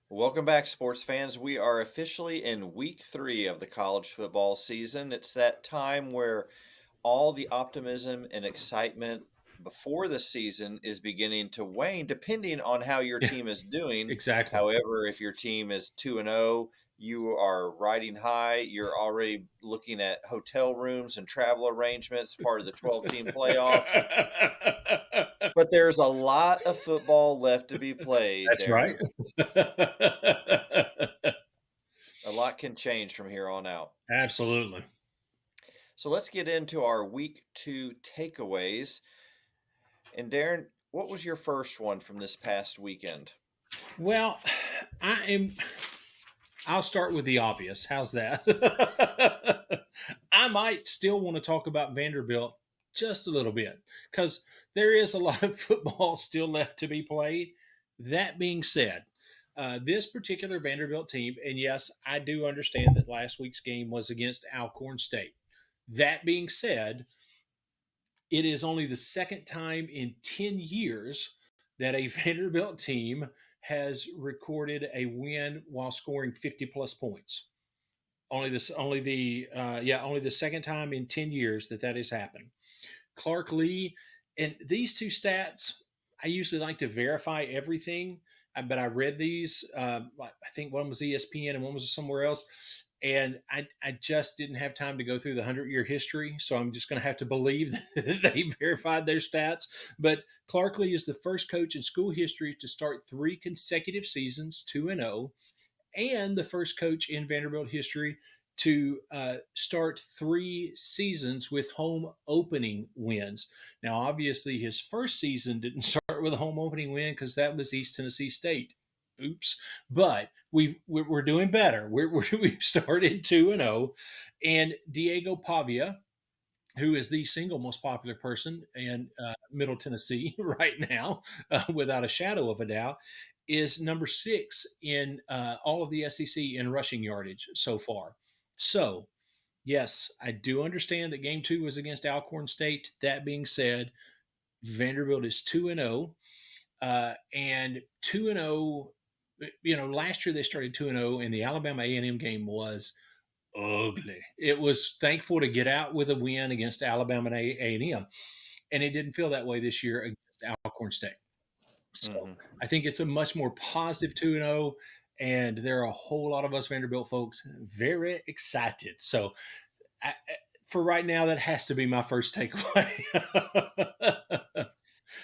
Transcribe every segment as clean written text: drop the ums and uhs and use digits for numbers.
Welcome back, sports fans. We are officially in week 3 of the college football season. It's that time where all the optimism and excitement before the season is beginning to wane, depending on how your Yeah, team is doing. exactly. However, if your team is 2-0, you are riding high. You're already looking at hotel rooms and travel arrangements, part of the 12-team playoff. But there's a lot of football left to be played, That's right. Darren. A lot can change from here on out. Absolutely. So let's get into our week 2 takeaways. And Darren, what was your first one from this past weekend? Well, I am. I'll start with the obvious. How's that? I might still want to talk about Vanderbilt just a little bit because there is a lot of football still left to be played. That being said, this particular Vanderbilt team, and yes, I do understand that last week's game was against Alcorn State. That being said, it is only the second time in 10 years that a Vanderbilt team has recorded a win while scoring 50 plus points. Only the second time in 10 years that has happened. Clark Lee, and these two stats, I usually like to verify everything, but I read these. I think one was ESPN and one was somewhere else. And I just didn't have time to go through the 100-year history. So I'm just going to have to believe that they verified their stats. But Clark Lee is the first coach in school history to start 3 consecutive seasons 2-0, and the first coach in Vanderbilt history to start 3 seasons with home opening wins. Now, obviously, his first season didn't start with a home opening win because that was East Tennessee State. Oops. But we're doing better. We've started 2-0. And Diego Pavia, who is the single most popular person in Middle Tennessee right now, without a shadow of a doubt, is number 6 in all of the SEC in rushing yardage so far. So, yes, I do understand that game 2 was against Alcorn State. That being said, Vanderbilt is 2-0, and 2-0. Last year they started 2-0, and the Alabama A&M game was ugly. It was thankful to get out with a win against Alabama and A&M, and it didn't feel that way this year against Alcorn State. So Mm-hmm. I think it's a much more positive 2-0, and there are a whole lot of us Vanderbilt folks very excited. So for right now, that has to be my first takeaway.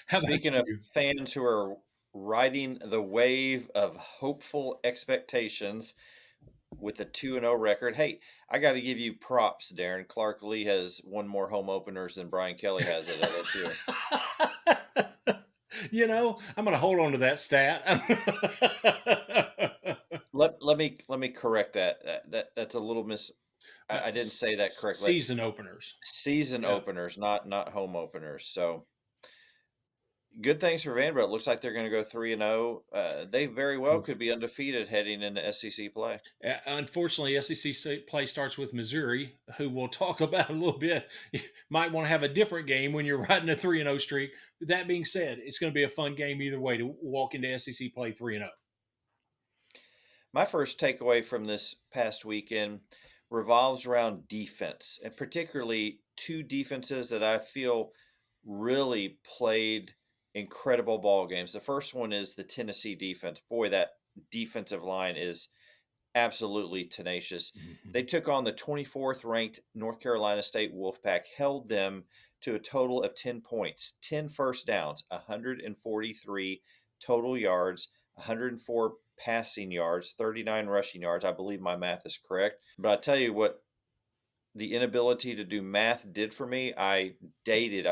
How about Speaking of you? fans who are riding the wave of hopeful expectations with a 2-0 record, hey, I got to give you props, Darren. Clark Lee has won more home openers than Brian Kelly has at LSU. I'm going to hold on to that stat. Let me correct that. That's a little I didn't say that correctly. Season openers. Season Yeah. openers, not home openers. So good things for Vanderbilt. Looks like they're going to go 3-0. They very well could be undefeated heading into SEC play. Unfortunately, SEC play starts with Missouri, who we'll talk about a little bit. You might want to have a different game when you're riding a 3-0 streak. That being said, it's going to be a fun game either way to walk into SEC play 3-0. My first takeaway from this past weekend revolves around defense, and particularly 2 defenses that I feel really played incredible ball games. The first one is the Tennessee defense. Boy, that defensive line is absolutely tenacious. Mm-hmm. They took on the 24th ranked North Carolina State Wolfpack, held them to a total of 10 points, 10 first downs, 143 total yards, 104 passing yards, 39 rushing yards. I believe my math is correct. But I tell you what, the inability to do math did for me. I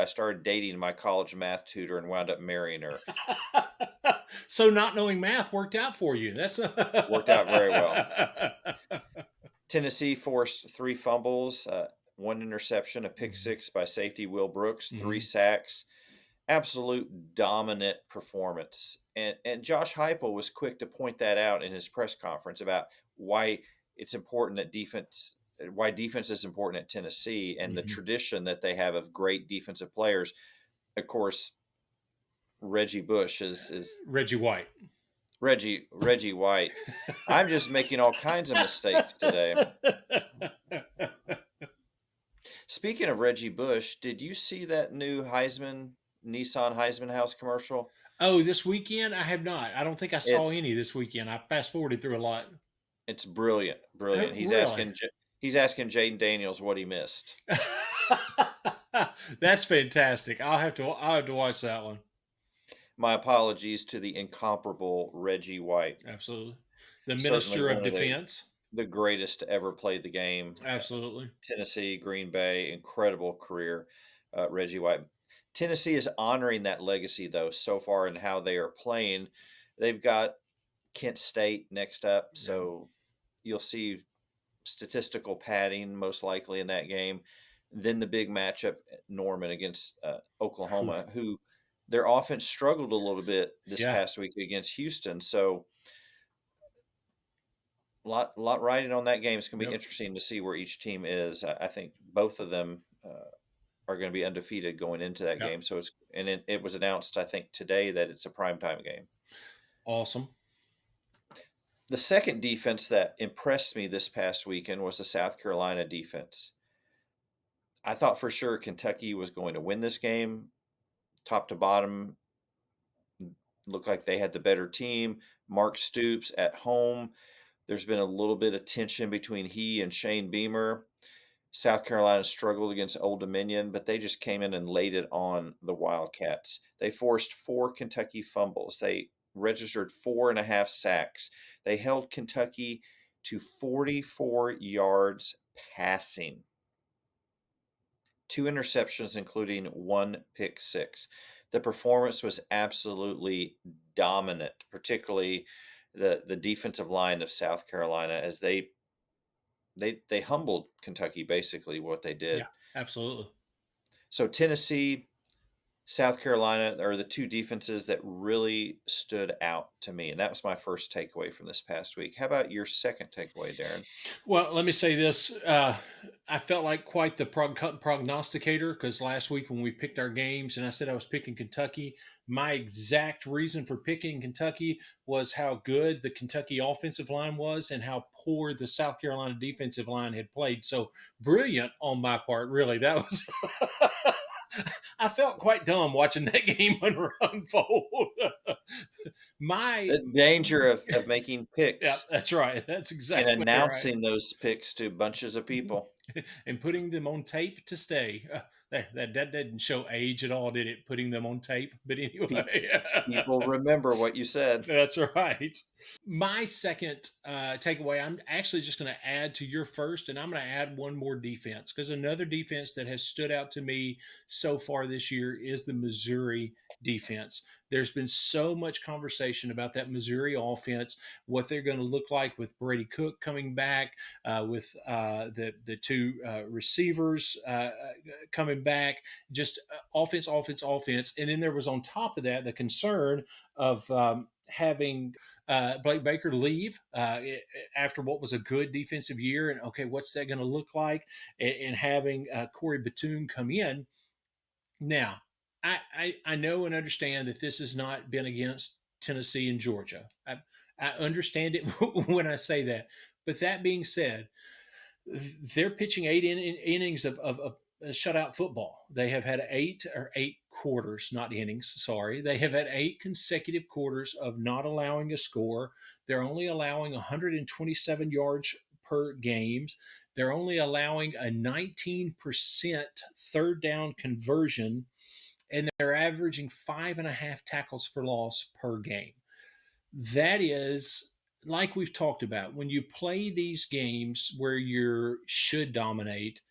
started dating my college math tutor and wound up marrying her. So not knowing math worked out for you. That's Worked out very well. Tennessee forced 3 fumbles, 1 interception, a pick six by safety Will Brooks, 3 sacks. Absolute dominant performance. And Josh Heupel was quick to point that out in his press conference about why it's important that why defense is important at Tennessee and the tradition that they have of great defensive players. of course, Reggie Bush is Reggie White. Reggie White. I'm just making all kinds of mistakes today. Speaking of Reggie Bush, did you see that new Nissan Heisman House commercial? Oh, this weekend I have not. I don't think I saw It's any this weekend. I fast forwarded through a lot. it's brilliant, brilliant. Really? He's asking Jaden Daniels what he missed. That's fantastic. I'll have to watch that one. My apologies to the incomparable Reggie White. Absolutely. The Certainly Minister of one of Defense. the greatest to ever play the game. Absolutely. Tennessee, Green Bay, incredible career, Reggie White. Tennessee is honoring that legacy though so far in how they are playing. They've got Kent State next up, Yeah. so you'll see statistical padding most likely in that game. Then the big matchup, Norman against Oklahoma, who their offense struggled a little bit this Yeah. past week against Houston. So lot riding on that game. It's going to be Yep. interesting to see where each team is. I think both of them are going to be undefeated going into that Yep. game. So it was announced I think today that it's a primetime game. Awesome. The second defense that impressed me this past weekend was the South Carolina defense. I thought for sure Kentucky was going to win this game, top to bottom. Looked like they had the better team. Mark Stoops at home. There's been a little bit of tension between he and Shane Beamer. South Carolina struggled against Old Dominion, but they just came in and laid it on the Wildcats. They forced 4 Kentucky fumbles. They registered 4.5 sacks. They held Kentucky to 44 yards passing, 2 interceptions, including 1 pick six. The performance was absolutely dominant, particularly the defensive line of South Carolina as they humbled Kentucky basically what they Yeah. did. Absolutely. So Tennessee, South Carolina are the 2 defenses that really stood out to me, and that was my first takeaway from this past week. How about your second takeaway, Darren? Well, let me say this. I felt like quite the prognosticator because last week when we picked our games and I said I was picking Kentucky, my exact reason for picking Kentucky was how good the Kentucky offensive line was and how poor the South Carolina defensive line had played. So brilliant on my part, really. That was. I felt quite dumb watching that game unfold. my The danger of making Yeah, picks that's right. That's and exactly right. announcing those picks to bunches of people. And putting them on tape to stay. That didn't show age at all, did it? Putting them on tape, but Pe- anyway, People remember what you said. that's right. My second takeaway, I'm actually just going to add to your first, and I'm going to add one more defense because another defense that has stood out to me so far this year is the Missouri defense. There's been so much conversation about that Missouri offense, what they're going to look like with Brady Cook coming back, with the 2 receivers coming back, just offense, and then there was on top of that the concern of having Blake Baker leave after what was a good defensive year, and okay, what's that going to look like? And having Corey Batoon come in now. I know and understand that this has not been against Tennessee and Georgia. I understand it when I say that, but that being said, they're pitching innings of shutout football. They have had 8 quarters, not innings. Sorry, they have had 8 consecutive quarters of not allowing a score. They're only allowing 127 yards per game. They're only allowing a 19% third down conversion, and they're averaging 5.5 tackles for loss per game. That is, like we've talked about, when you play these games where you should dominate,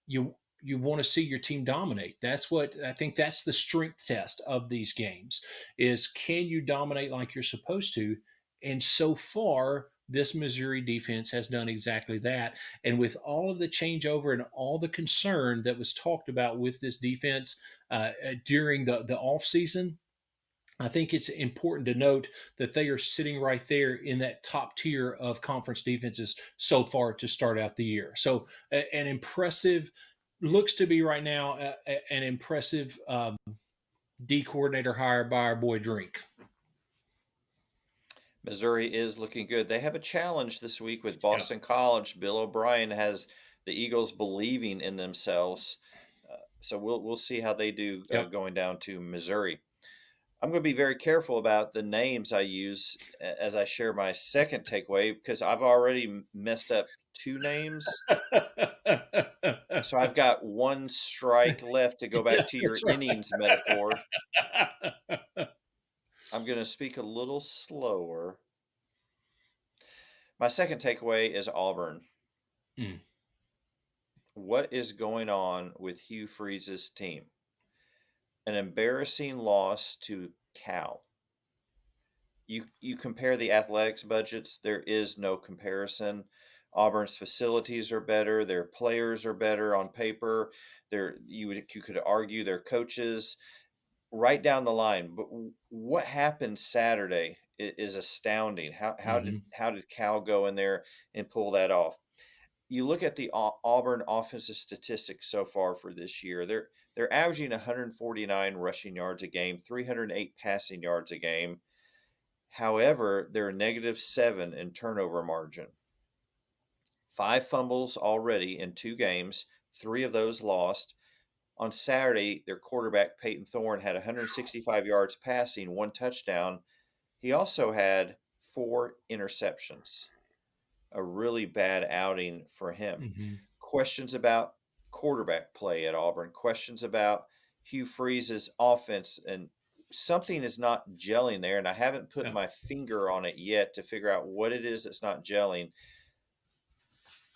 you want to see your team dominate. That's what I think, that's the strength test of these games, is can you dominate like you're supposed to? And so far this Missouri defense has done exactly that. And with all of the changeover and all the concern that was talked about with this defense during the off season, I think it's important to note that they are sitting right there in that top tier of conference defenses so far to start out the year. So, an impressive, looks to be right now an impressive D coordinator hired by our boy Drink. Missouri is looking good. They have a challenge this week with Yeah. Boston College. Bill O'Brien has the Eagles believing in themselves. So we'll see how they do Yep. going down to Missouri. I'm going to be very careful about the names I use as I share my second takeaway because I've already messed up two names. So I've got one strike left to go Yeah, back to your that's innings metaphor. right. I'm going to speak a little slower. My second takeaway is Auburn. Mm, What is going on with Hugh Freeze's team? An embarrassing loss to Cal. You compare the athletics budgets, there is no comparison. Auburn's facilities are better, their players are better on paper. You could argue their coaches right down the line. But what happened Saturday is astounding. mhm, How did Cal go in there and pull that off? You look at the Auburn offensive statistics so far for this year. They're averaging 149 rushing yards a game, 308 passing yards a game. However, they're -7 in turnover margin. 5 fumbles already in 2 games, 3 of those lost. On Saturday, their quarterback Peyton Thorne had 165 yards passing, 1 touchdown. He also had 4 interceptions. A really bad outing for him. mhm. Questions about quarterback play at Auburn, questions about Hugh Freeze's offense, and something is not gelling there. And I haven't put Yeah, my finger on it yet to figure out what it is that's not gelling.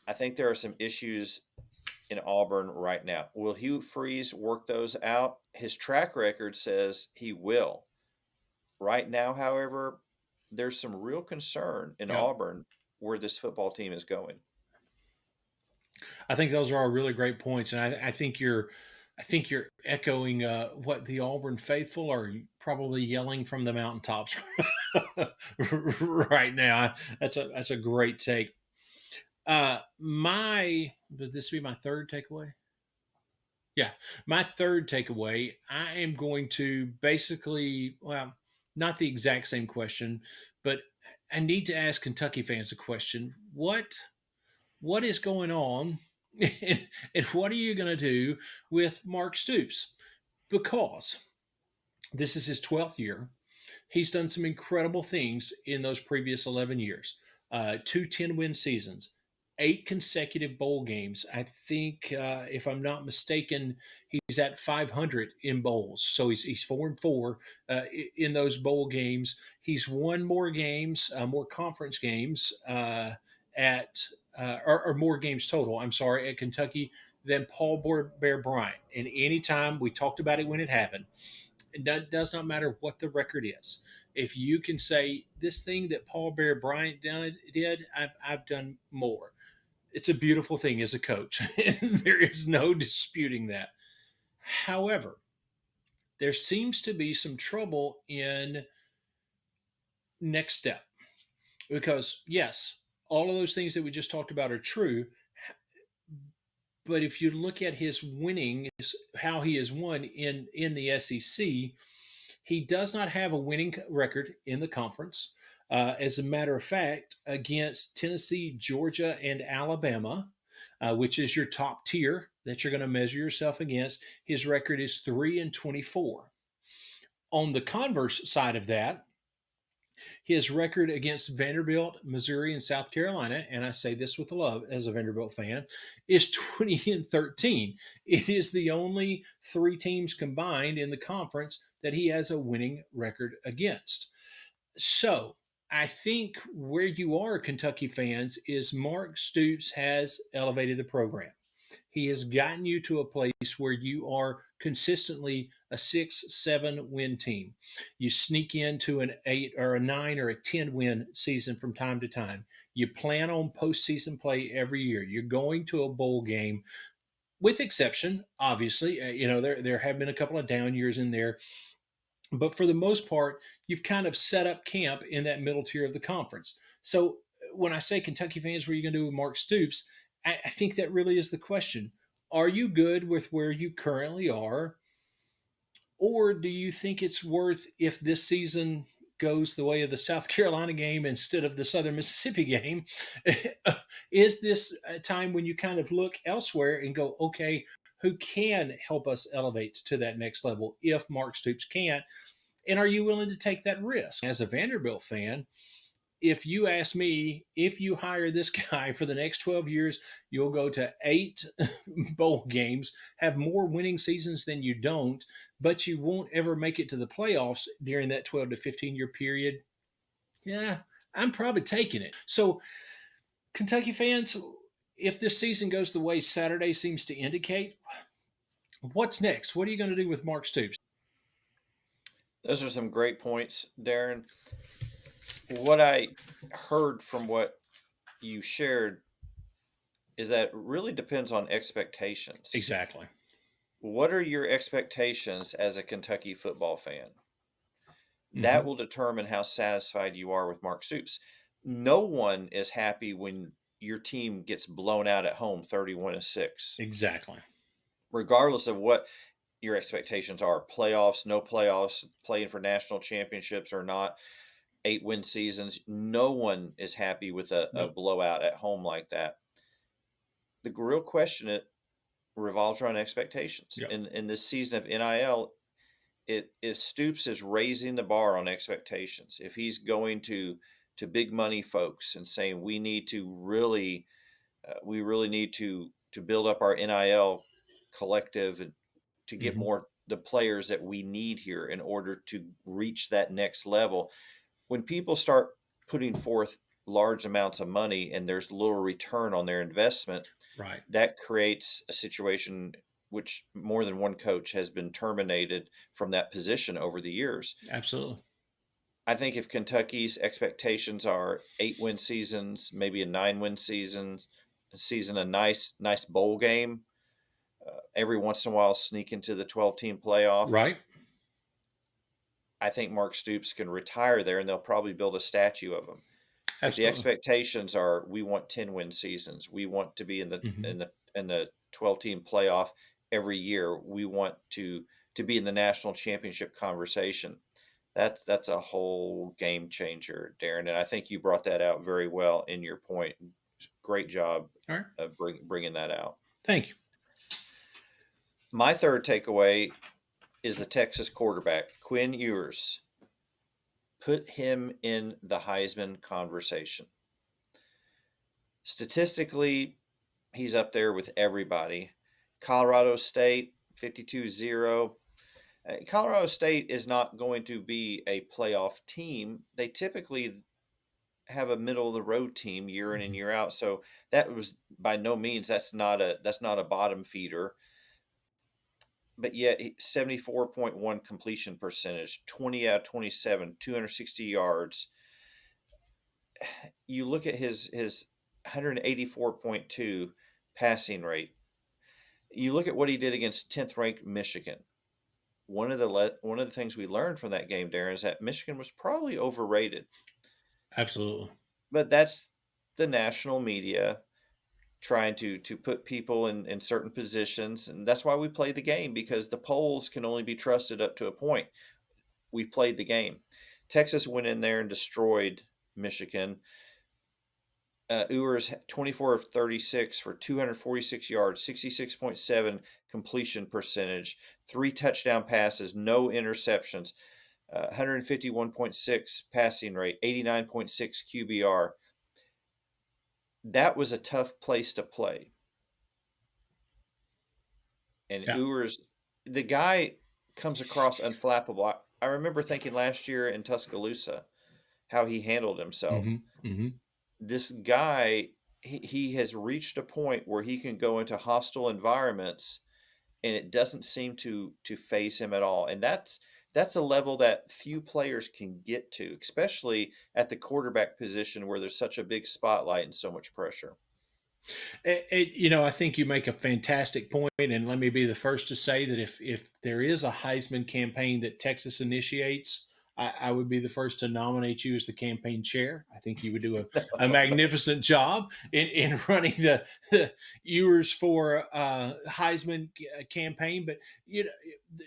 I think there are some issues in Auburn right now. Will Hugh Freeze work those out? His track record says he will. Right now, however, there's some real concern in yeah. Auburn where this football team is going. I think those are all really great points, and I think you're echoing what the Auburn faithful are probably yelling from the mountaintops right now. That's a great take. My Would this be my third takeaway? Yeah, my third takeaway. I am going to basically, well, not the exact same question, but I need to ask Kentucky fans a question. What is going on, and what are you going to do with Mark Stoops? Because this is his 12th year. He's done some incredible things in those previous 11 years. Two 10-win seasons, 8 consecutive bowl games. I think, if I'm not mistaken, he's at 500 in bowls. So he's 4-4 in those bowl games. He's won more games, more conference games at or more games total. I'm sorry, at Kentucky than Paul Bear Bryant. And anytime we talked about it when it happened, it does not matter what the record is. If you can say this thing that Paul Bear Bryant did, I've done more. It's a beautiful thing as a coach. There is no disputing that. However, there seems to be some trouble in next step because, yes, all of those things that we just talked about are true. But if you look at his winning, how he has won in the SEC, he does not have a winning record in the conference. As a matter of fact, against Tennessee, Georgia, and Alabama, which is your top tier that you're going to measure yourself against, his record is 3-24. On the converse side of that, his record against Vanderbilt, Missouri, and South Carolina, and I say this with love as a Vanderbilt fan, is 20-13. It is the only 3 teams combined in the conference that he has a winning record against. So I think where you are, Kentucky fans, is Mark Stoops has elevated the program. He has gotten you to a place where you are consistently a 6-7 win team. You sneak into an 8 or a 9 or a 10 win season from time to time. You plan on postseason play every year. You're going to a bowl game, with exception, obviously. There have been a couple of down years in there, but for the most part, you've kind of set up camp in that middle tier of the conference. So when I say Kentucky fans, what are you going to do with Mark Stoops? I think that really is the question. Are you good with where you currently are? Or do you think it's worth, if this season goes the way of the South Carolina game instead of the Southern Mississippi game, is this a time when you kind of look elsewhere and go, okay, who can help us elevate to that next level if Mark Stoops can't? And are you willing to take that risk? As a Vanderbilt fan, if you ask me, if you hire this guy for the next 12 years, you'll go to 8 bowl games, have more winning seasons than you don't, but you won't ever make it to the playoffs during that 12 to 15-year period. Yeah, I'm probably taking it. So, Kentucky fans, if this season goes the way Saturday seems to indicate, what's next? What are you going to do with Mark Stoops? Those are some great points, Darren. What I heard from what you shared is that it really depends on expectations. Exactly. What are your expectations as a Kentucky football fan? That Hmm. will determine how satisfied you are with Mark Stoops. No one is happy when your team gets blown out at home 31-6, Exactly. regardless of what your expectations are: playoffs, no playoffs, playing for national championships or not, 8-win seasons. No one is happy with a No. blowout at home like that. The real question it revolves around expectations. Yeah. In this season of NIL, if Stoops is raising the bar on expectations, if he's going to big money folks and saying we need to really we really need to build up our NIL collective and to get Hmm. more the players that we need here in order to reach that next level. When people start putting forth large amounts of money and there's little return on their investment, Right. that creates a situation which more than one coach has been terminated from that position over the years. Absolutely. I think if Kentucky's expectations are 8-win seasons, maybe a 9-win season, a nice bowl game, every once in a while sneak into the 12-team playoff, Right. I think Mark Stoops can retire there and they'll probably build a statue of him. If the Absolutely. expectations are we want 10-win seasons, we want to be in the Hmm. in the 12-team playoff every year, we want to be in the national championship conversation. That's a whole game changer, Darren, and I think you brought that out very well in your point. Great job All right. of bringing that out. Thank you. My third takeaway is the Texas quarterback, Quinn Ewers. Put him in the Heisman conversation. Statistically, he's up there with everybody. Colorado State, 52-0. Colorado State is not going to be a playoff team. They typically have a middle of the road team year in and Mhm. year out. So that was by no means that's not a bottom feeder. But yet 74.1 completion percentage, 20 out of 27, 260 yards. You look at his 184.2 passing rate. You look at what he did against 10th ranked Michigan. One of the things we learned from that game, Darren, is that Michigan was probably overrated. Absolutely. But that's the national media trying to put people in certain positions, and that's why we play the game, because the polls can only be trusted up to a point. We played the game. Texas went in there and destroyed Michigan. Ewers 24 of 36 for 246 yards, 66.7 completion percentage, 3 touchdown passes, no interceptions, 151.6 passing rate, 89.6 QBR. That was a tough place to play. And Yeah. Ewers, the guy comes across unflappable. I remember thinking last year in Tuscaloosa how he handled himself. Hmm. Hmm. This guy, he has reached a point where he can go into hostile environments and it doesn't seem to phase him at all. And that's a level that few players can get to, especially at the quarterback position where there's such a big spotlight and so much pressure. I think you make a fantastic point, and let me be the first to say that if there is a Heisman campaign that Texas initiates, I would be the first to nominate you as the campaign chair. I think you would do a magnificent job in running the Ewers for Heisman campaign. But you know,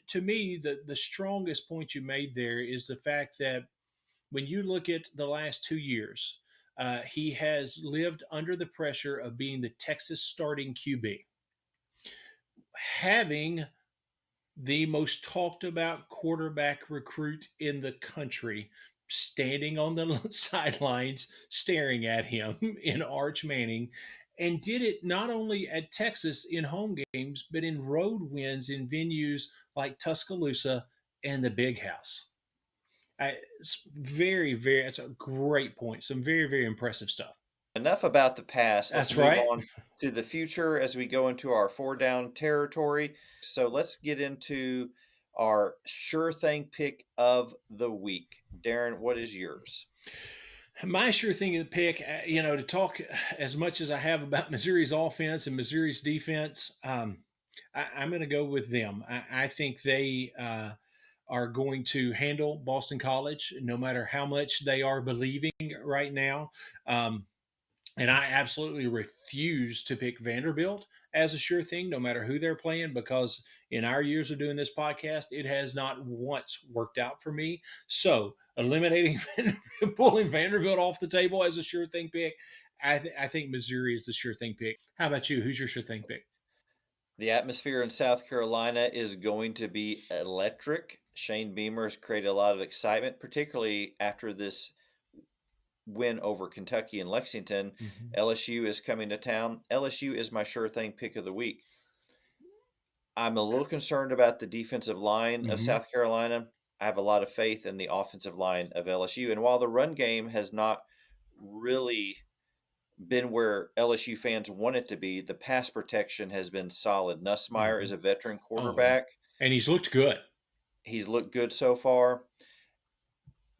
to me, the strongest point you made there is the fact that when you look at the last 2 years, he has lived under the pressure of being the Texas starting QB, having the most talked about quarterback recruit in the country standing on the sidelines staring at him in Arch Manning, and did it not only at Texas in home games, but in road wins in venues like Tuscaloosa and the Big House. It's that's a great point. Some very, very impressive stuff. Enough about the past. Let's That's move right. on to the future as we go into our four down territory. So let's get into our sure thing pick of the week. Darren, what is yours? My sure thing to pick, to talk as much as I have about Missouri's offense and Missouri's defense, I'm going to go with them. I think they are going to handle Boston College no matter how much they are believing right now. And I absolutely refuse to pick Vanderbilt as a sure thing, no matter who they're playing, because in our years of doing this podcast, it has not once worked out for me. So eliminating, pulling Vanderbilt off the table as a sure thing pick, I think Missouri is the sure thing pick. How about you? Who's your sure thing pick? The atmosphere in South Carolina is going to be electric. Shane Beamer has created a lot of excitement, particularly after this win over Kentucky and Lexington. Mm-hmm. LSU is coming to town. LSU is my sure thing pick of the week. I'm a little concerned about the defensive line of Mm-hmm. South Carolina. I have a lot of faith in the offensive line of LSU. And while the run game has not really been where LSU fans want it to be, the pass protection has been solid. Nussmeier Mm-hmm. is a veteran Oh yeah, quarterback. and he's looked good. He's looked good so far.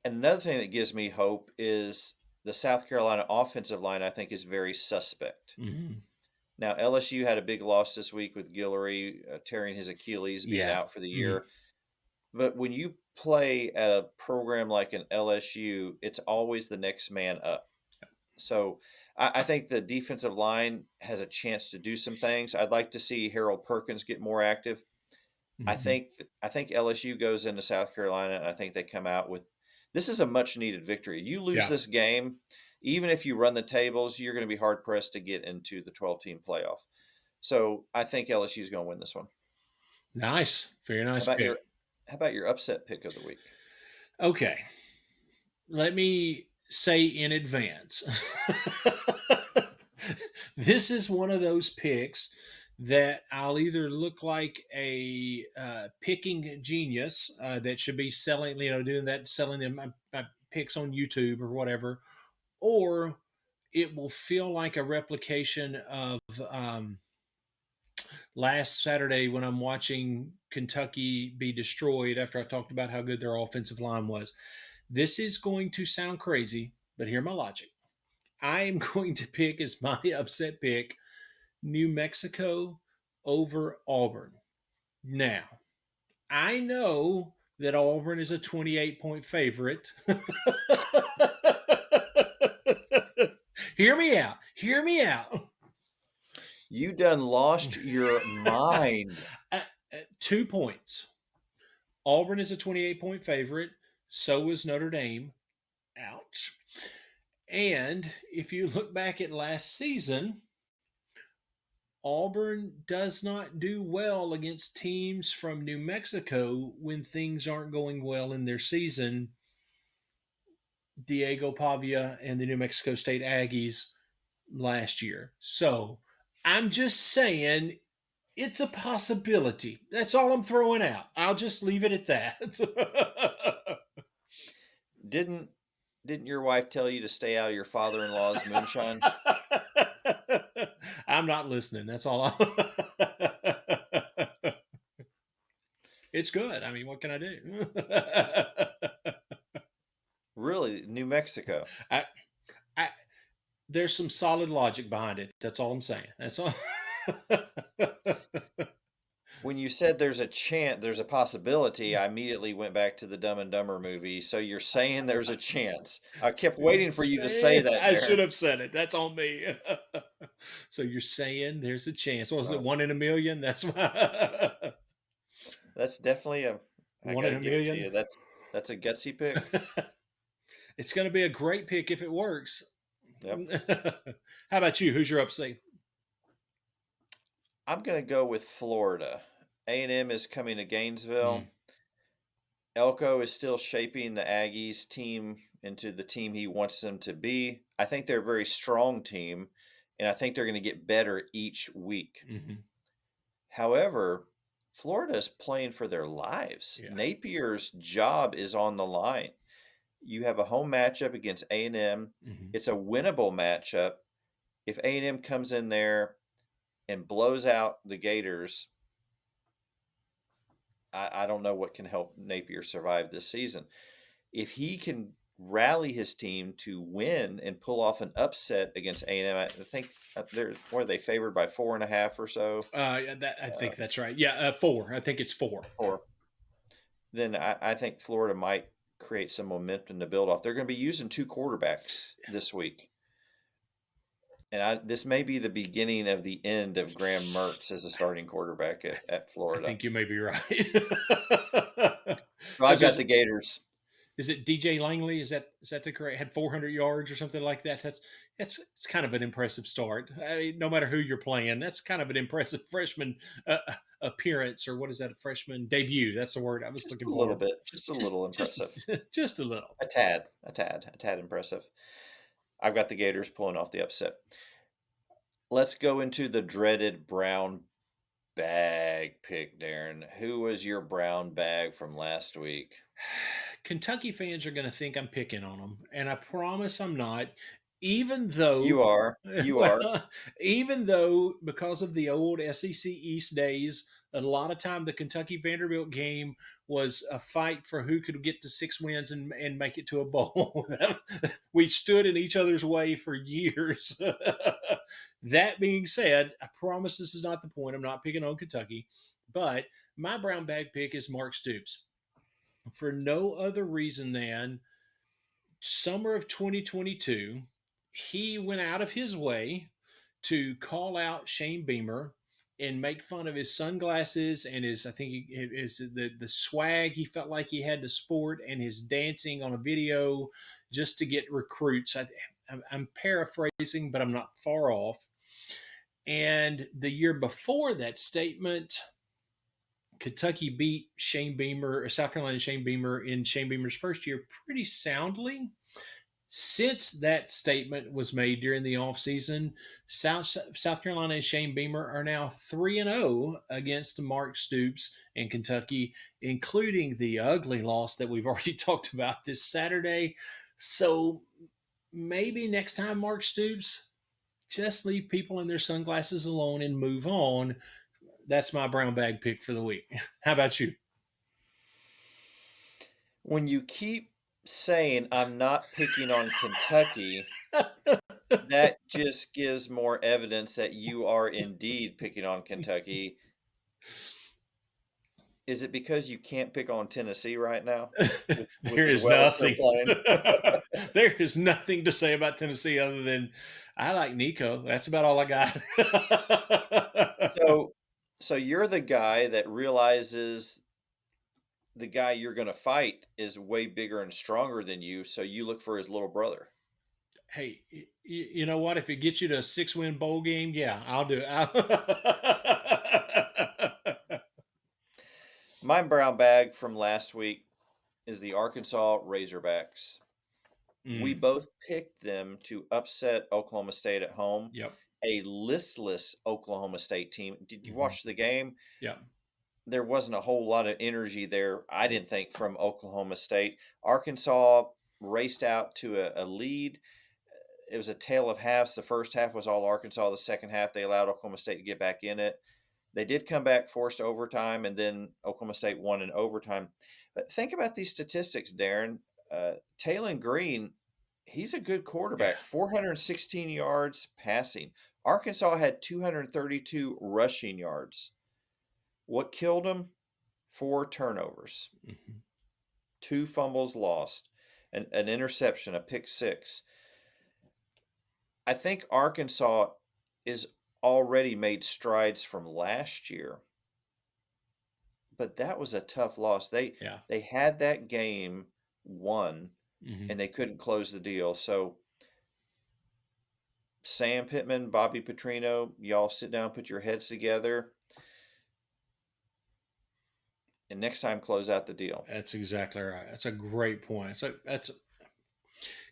And another thing that gives me hope is the South Carolina offensive line, I think, is very suspect. Mm-hmm. Now, LSU had a big loss this week with Guillory tearing his Achilles, being Yeah. out for the Mm-hmm. year. But when you play at a program like an LSU, it's always the next man up. So I think the defensive line has a chance to do some things. I'd like to see Harold Perkins get more active. Mm-hmm. I think LSU goes into South Carolina, and I think they come out with this is a much needed victory. You lose Yeah. this game, even if you run the tables, you're going to be hard pressed to get into the 12-team playoff. So I think LSU is going to win this one. Nice. Very How nice about pick. your How about your upset pick of the week? Okay. Let me say in advance, this is one of those picks that I'll either look like a picking genius that should be selling, doing that, selling them my picks on YouTube or whatever, or it will feel like a replication of last Saturday when I'm watching Kentucky be destroyed after I talked about how good their offensive line was. This is going to sound crazy, but hear my logic. I am going to pick as my upset pick New Mexico over Auburn. Now, I know that Auburn is a 28-point favorite. Hear me out. Hear me out. You done lost your mind. 2 points. Auburn is a 28-point favorite. So is Notre Dame. Ouch. And if you look back at last season, Auburn does not do well against teams from New Mexico when things aren't going well in their season. Diego Pavia and the New Mexico State Aggies last year. So I'm just saying it's a possibility. That's all I'm throwing out. I'll just leave it at that. Didn't didn't your wife tell you to stay out of your father-in-law's moonshine? I'm not listening. That's all. It's good. I mean, what can I do? Really, New Mexico. I, I, there's some solid logic behind it. That's all I'm saying. That's all. when you said there's a chance, there's a possibility, I immediately went back to the Dumb and Dumber movie. So you're saying there's a chance. I kept So you're waiting for you to say saying that, I should Darren. have said it. That's on me. So you're saying there's a chance. What was it? Well, 1 in a million? That's my that's definitely a. I one got in to a give it to million. you. That's a gutsy pick. It's going to be a great pick if it works. Yep. How about you? Who's your upstate? I'm gonna go with Florida. A&M is coming to Mm, Gainesville. Elko is still shaping the Aggies team into the team he wants them to be. I think they're a very strong team, and I think they're going to get better each week. hmm However, Florida is playing for their lives. Yeah. Napier's job is on the line. You have a home matchup against A&M. hmm It's a winnable matchup. If A&M comes in there and blows out the Gators, I don't know what can help Napier survive this season. If he can rally his team to win and pull off an upset against A&M, I think they're what are they favored by 4.5 or so, Yeah, I think that's right. Yeah, four. I think it's four. or then I think Florida might create some momentum to build off. They're going to be using two quarterbacks this week, and this may be the beginning of the end of Graham Mertz as a starting quarterback at I Florida. think you may be right. So I've Because got the Gators. is it DJ Langley? Is that the correct? Had 400 yards or something like that. It's kind of an impressive start. I mean, no matter who you're playing, that's kind of an impressive freshman appearance, or what is that? A freshman debut? That's the word I was Just looking a little for. bit, just a little Just impressive. just a little. A tad impressive. I've got the Gators pulling off the upset. Let's go into the dreaded brown bag pick, Darren. Who was your brown bag from last week? Kentucky fans are going to think I'm picking on them, and I promise I'm not. Even though, You are. You are. well, even though because of the old SEC East days, a lot of time the Kentucky Vanderbilt game was a fight for who could get to 6 wins and make it to a bowl. We stood in each other's way for years. That being said, I promise this is not the point. I'm not picking on Kentucky, but my brown bag pick is Mark Stoops for no other reason than summer of 2022, he went out of his way to call out Shane Beamer and make fun of his sunglasses and his, I think, is the swag he felt like he had to sport and his dancing on a video just to get recruits. I'm paraphrasing, but I'm not far off. And the year before that statement, Kentucky beat Shane Beamer, South Carolina Shane Beamer in Shane Beamer's first year pretty soundly. Since that statement was made during the offseason, South Carolina and Shane Beamer are now 3-0 against Mark Stoops in Kentucky, including the ugly loss that we've already talked about this Saturday. So maybe next time, Mark Stoops, just leave people in their sunglasses alone and move on. That's my brown bag pick for the week. How about you? When you keep saying I'm not picking on Kentucky, that just gives more evidence that you are indeed picking on Kentucky. Is it because you can't pick on Tennessee right now with There as is well as they're nothing. playing? There is nothing to say about Tennessee other than I like Nico. That's about all I got. So so you're the guy that realizes the guy you're going to fight is way bigger and stronger than you, so you look for his little brother. Hey, you know what? If it gets you to a 6 win bowl game, yeah, I'll do it. My brown bag from last week is the Arkansas Razorbacks. We Mm, both picked them to upset Oklahoma State at home, yep. a listless Oklahoma State team. Did you hmm watch the game? Yep. There wasn't a whole lot of energy there, I didn't think, from Oklahoma State. Arkansas raced out to a lead. It was a tale of halves. The first half was all Arkansas. The second half, they allowed Oklahoma State to get back in it. They did come back, forced overtime, and then Oklahoma State won in overtime. But think about these statistics, Darren. Taylon Green, he's a good Yeah. quarterback, 416 yards passing. Arkansas had 232 rushing yards. What killed them? 4 turnovers, Mm-hmm. 2 fumbles lost, an interception, a pick six. I think Arkansas is already made strides from last year, but that was a tough loss. Yeah. They had that game won, Mm-hmm. and they couldn't close the deal. So Sam Pittman, Bobby Petrino, y'all sit down, put your heads together, and next time close out the deal. That's exactly right. That's a great point. So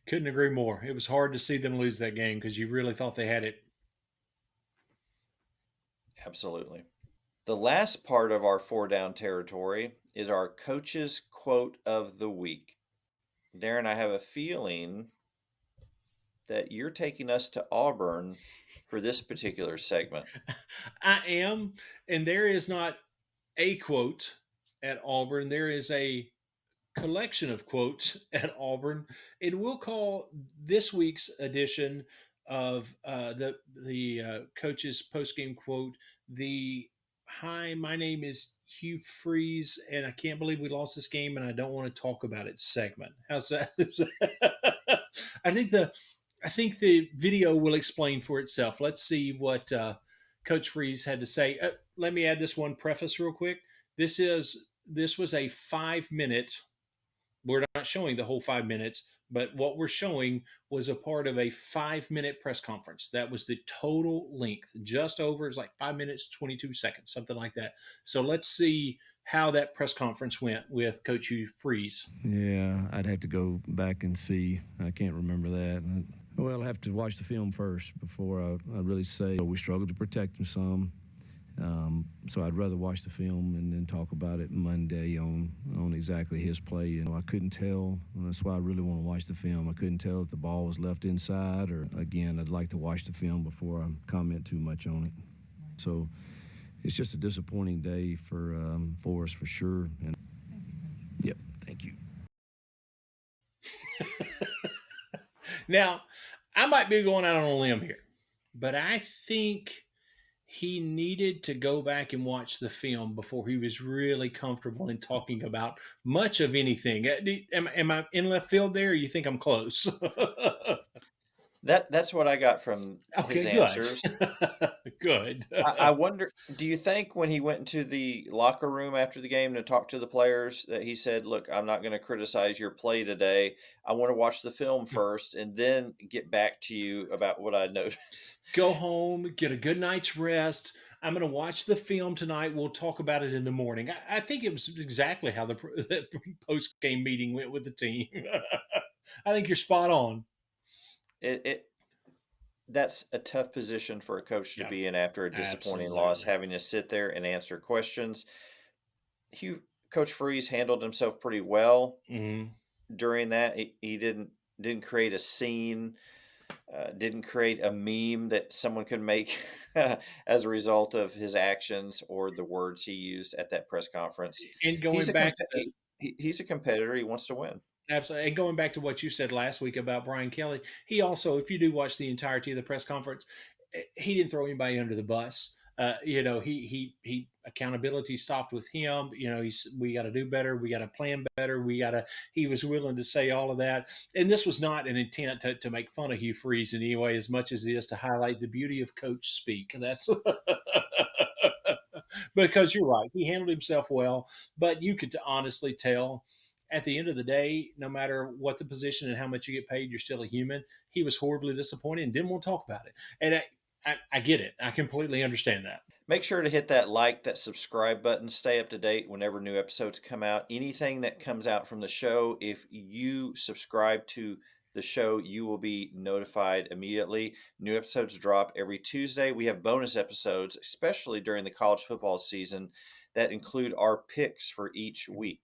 couldn't agree more. It was hard to see them lose that game because you really thought they had it. Absolutely. The last part of our 4 down territory is our coach's quote of the week. Darren, I have a feeling that you're taking us to Auburn for this particular segment. I am, and there is not a quote at Auburn. There is a collection of quotes at Auburn, and we'll call this week's edition of the coach's postgame quote the "Hi, my name is Hugh Freeze, and I can't believe we lost this game, and I don't want to talk about it" segment. How's that? I think the video will explain for itself. Let's see what Coach Freeze had to say. Let me add this one preface real quick. This was a 5 minute. We're not showing the whole 5 minutes, but what we're showing was a part of a 5 minute press conference. That was the total length, just over, it's like 5 minutes, 22 seconds, something like that. So let's see how that press conference went with Coach Hugh Freeze. Yeah, I'd have to go back and see. I can't remember that. Well, I'll have to watch the film first before I really say. We struggled to protect him some. So I'd rather watch the film and then talk about it Monday on exactly his play. I couldn't tell. That's why I really want to watch the film. I couldn't tell if the ball was left inside or, again, I'd like to watch the film before I comment too much on it. So it's just a disappointing day for us for sure. And yep, thank you. Now, I might be going out on a limb here, but I think he needed to go back and watch the film before he was really comfortable in talking about much of anything. Am I in left field there, or you think I'm close? That's what I got from his Okay, good. answers. Good. I wonder, do you think when he went into the locker room after the game to talk to the players that he said, "Look, I'm not going to criticize your play today. I want to watch the film first and then get back to you about what I noticed." Go home, get a good night's rest. I'm going to watch the film tonight. We'll talk about it in the morning. I think it was exactly how the post game meeting went with the team. I think you're spot on. It That's a tough position for a coach to Yeah, be in after a disappointing loss, absolutely. having to sit there and answer questions. Coach Freeze handled himself pretty well Mm-hmm. during that. He didn't create a scene, didn't create a meme that someone could make as a result of his actions or the words he used at that press conference. And He's going a back to he's a competitor. He wants to win. Absolutely. And going back to what you said last week about Brian Kelly, he also, if you do watch the entirety of the press conference, he didn't throw anybody under the bus. He accountability stopped with him. We got to do better. We got to plan better. He was willing to say all of that. And this was not an intent to make fun of Hugh Freeze in any way, as much as it is to highlight the beauty of coach speak. That's because you're right. He handled himself well, but you could honestly tell at the end of the day, no matter what the position and how much you get paid, you're still a human. He was horribly disappointed and didn't want to talk about it. And I get it. I completely understand that. Make sure to hit that subscribe button. Stay up to date whenever new episodes come out. Anything that comes out from the show, if you subscribe to the show, you will be notified immediately. New episodes drop every Tuesday. We have bonus episodes, especially during the college football season, that include our picks for each week.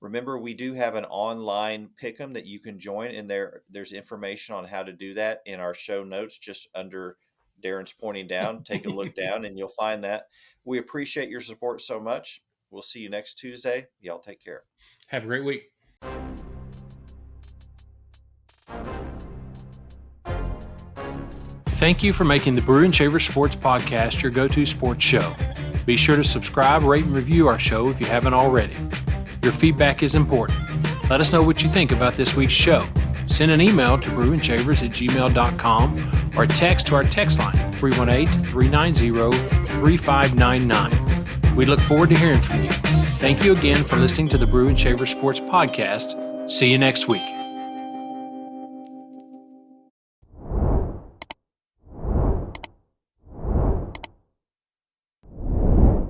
Remember, we do have an online pick'em that you can join, and there's information on how to do that in our show notes, just under Darren's pointing down. Take a look down, and you'll find that. We appreciate your support so much. We'll see you next Tuesday. Y'all take care. Have a great week. Thank you for making the Brew and Shaver Sports Podcast your go-to sports show. Be sure to subscribe, rate, and review our show if you haven't already. Your feedback is important. Let us know what you think about this week's show. Send an email to brewinchavers@gmail.com or text to our text line 318-390-3599. We look forward to hearing from you. Thank you again for listening to the Brewing Shavers Sports Podcast. See you next week.